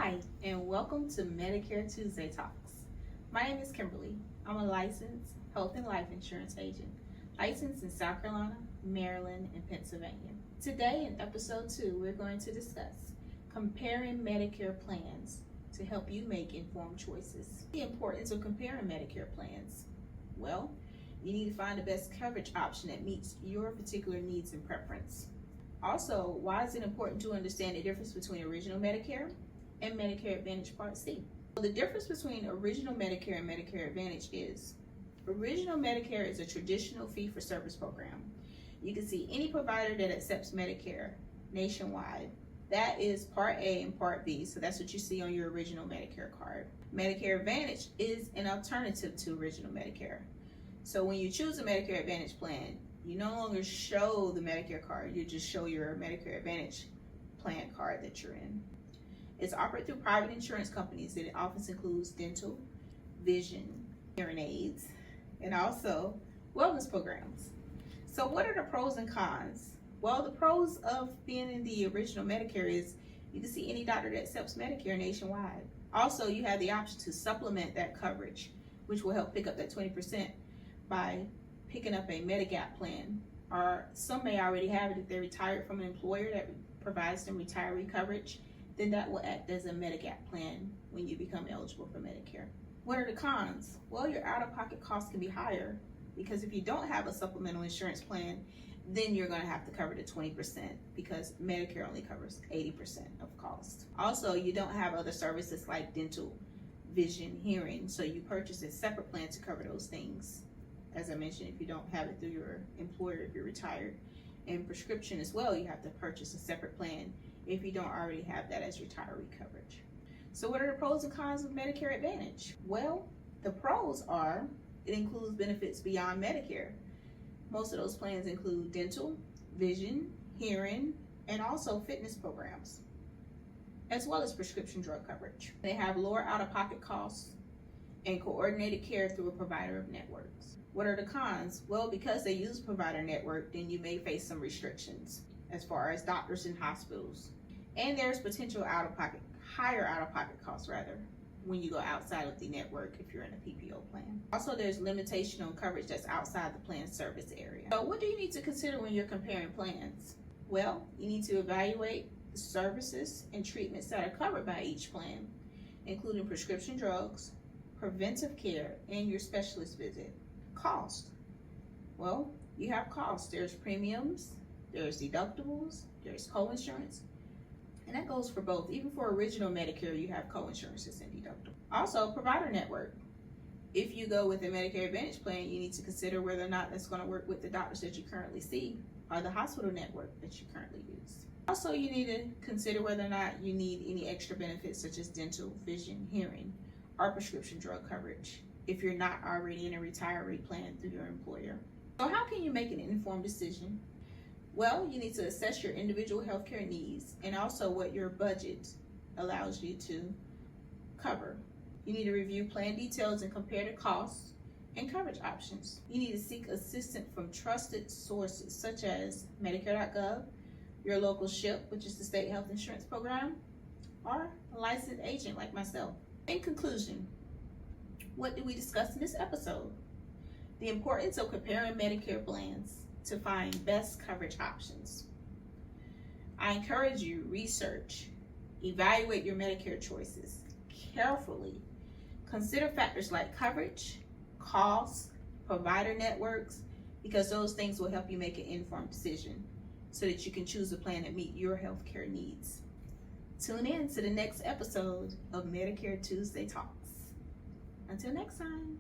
Hi, and welcome to Medicare Tuesday Talks. My name is Kimberly. I'm a licensed health and life insurance agent, licensed in South Carolina, Maryland, and Pennsylvania. Today in episode 2, we're going to discuss comparing Medicare plans to help you make informed choices. The importance of comparing Medicare plans. Well, you need to find the best coverage option that meets your particular needs and preference. Also, why is it important to understand the difference between original Medicare and Medicare Advantage Part C? The difference between original Medicare and Medicare Advantage is original Medicare is a traditional fee-for-service program. You can see any provider that accepts Medicare nationwide. That is Part A and Part B, so that's what you see on your original Medicare card. Medicare Advantage is an alternative to original Medicare. So when you choose a Medicare Advantage plan, you no longer show the Medicare card, you just show your Medicare Advantage plan card that you're in. It's offered through private insurance companies that it often includes dental, vision, hearing aids, and also wellness programs. So what are the pros and cons? Well, the pros of being in the original Medicare is you can see any doctor that accepts Medicare nationwide. Also, you have the option to supplement that coverage, which will help pick up that 20% by picking up a Medigap plan, or some may already have it if they're retired from an employer that provides them retiree coverage, then that will act as a Medigap plan when you become eligible for Medicare. What are the cons? Well, your out-of-pocket costs can be higher because if you don't have a supplemental insurance plan, then you're going to have to cover the 20% because Medicare only covers 80% of cost. Also, you don't have other services like dental, vision, hearing, so you purchase a separate plan to cover those things. As I mentioned, if you don't have it through your employer, if you're retired. And prescription as well, you have to purchase a separate plan if you don't already have that as retiree coverage. So what are the pros and cons of Medicare Advantage? Well, the pros are, it includes benefits beyond Medicare. Most of those plans include dental, vision, hearing, and also fitness programs, as well as prescription drug coverage. They have lower out-of-pocket costs and coordinated care through a provider of networks. What are the cons? Well, because they use provider network, then you may face some restrictions as far as doctors and hospitals. And there's potential higher out-of-pocket costs when you go outside of the network if you're in a PPO plan. Also, there's limitation on coverage that's outside the plan service area. So what do you need to consider when you're comparing plans? Well, you need to evaluate the services and treatments that are covered by each plan, including prescription drugs, preventive care, and your specialist visit. Cost. Well, you have costs. There's premiums, there's deductibles, there's co-insurance, and that goes for both. Even for original Medicare, you have co-insurances and deductibles. Also, provider network. If you go with a Medicare Advantage plan, you need to consider whether or not that's going to work with the doctors that you currently see or the hospital network that you currently use. Also, you need to consider whether or not you need any extra benefits such as dental, vision, hearing, or prescription drug coverage if you're not already in a retiree plan through your employer. So how can you make an informed decision? Well, you need to assess your individual healthcare needs and also what your budget allows you to cover. You need to review plan details and compare the costs and coverage options. You need to seek assistance from trusted sources such as Medicare.gov, your local SHIP, which is the state health insurance program, or a licensed agent like myself. In conclusion, what did we discuss in this episode? The importance of comparing Medicare plans to find best coverage options. I encourage you, research, evaluate your Medicare choices carefully. Consider factors like coverage, costs, provider networks, because those things will help you make an informed decision so that you can choose a plan that meets your healthcare needs. Tune in to the next episode of Medicare Tuesday Talks. Until next time.